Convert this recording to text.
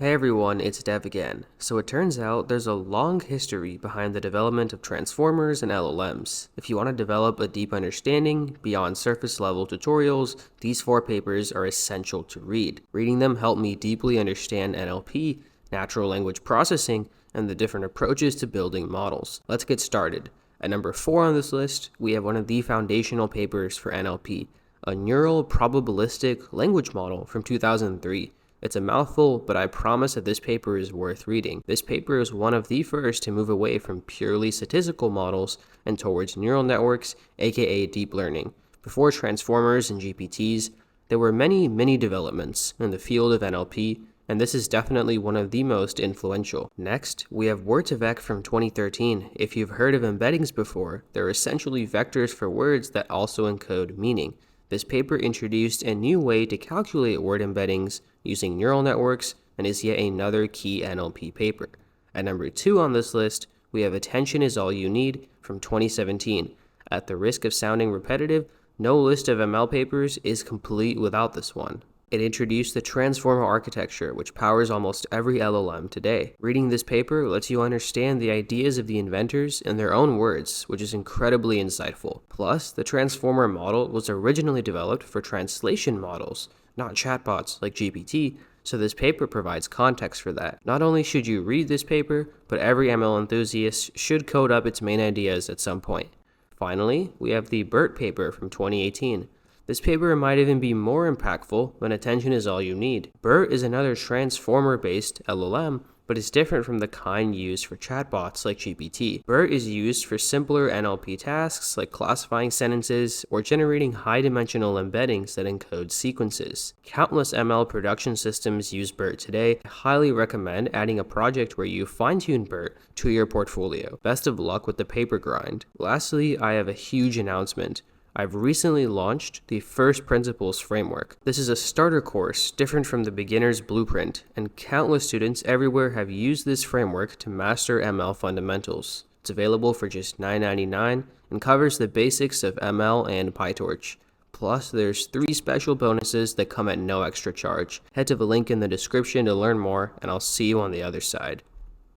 Hey everyone, it's Dev again. So it turns out there's a long history behind the development of transformers and LLMs. If you want to develop a deep understanding beyond surface level tutorials, these 4 papers are essential to read. Reading them helped me deeply understand NLP, natural language processing, and the different approaches to building models. Let's get started. At number 4 on this list, we have one of the foundational papers for NLP, a neural probabilistic language model from 2003. It's a mouthful, but I promise that this paper is worth reading. This paper is one of the first to move away from purely statistical models and towards neural networks, aka deep learning. Before transformers and GPTs, there were many developments in the field of NLP, and this is definitely one of the most influential. Next, we have Word2Vec from 2013. If you've heard of embeddings before, they're essentially vectors for words that also encode meaning. This paper introduced a new way to calculate word embeddings using neural networks and is yet another key NLP paper. At number 2 on this list, we have Attention is All You Need from 2017. At the risk of sounding repetitive, no list of ML papers is complete without this one. It introduced the transformer architecture, which powers almost every LLM today. Reading this paper lets you understand the ideas of the inventors in their own words, which is incredibly insightful. Plus, the transformer model was originally developed for translation models, not chatbots like GPT, so this paper provides context for that. Not only should you read this paper, but every ML enthusiast should code up its main ideas at some point. Finally, we have the BERT paper from 2018. This paper might even be more impactful when Attention is All You Need. BERT is another transformer-based LLM, but is different from the kind used for chatbots like GPT. BERT is used for simpler NLP tasks like classifying sentences or generating high-dimensional embeddings that encode sequences. Countless ML production systems use BERT today. I highly recommend adding a project where you fine-tune BERT to your portfolio. Best of luck with the paper grind. Lastly, I have a huge announcement. I've recently launched the First Principles framework. This is a starter course different from the beginner's blueprint, and countless students everywhere have used this framework to master ML fundamentals. It's available for just $9.99 and covers the basics of ML and PyTorch. Plus, there's 3 special bonuses that come at no extra charge. Head to the link in the description to learn more, and I'll see you on the other side.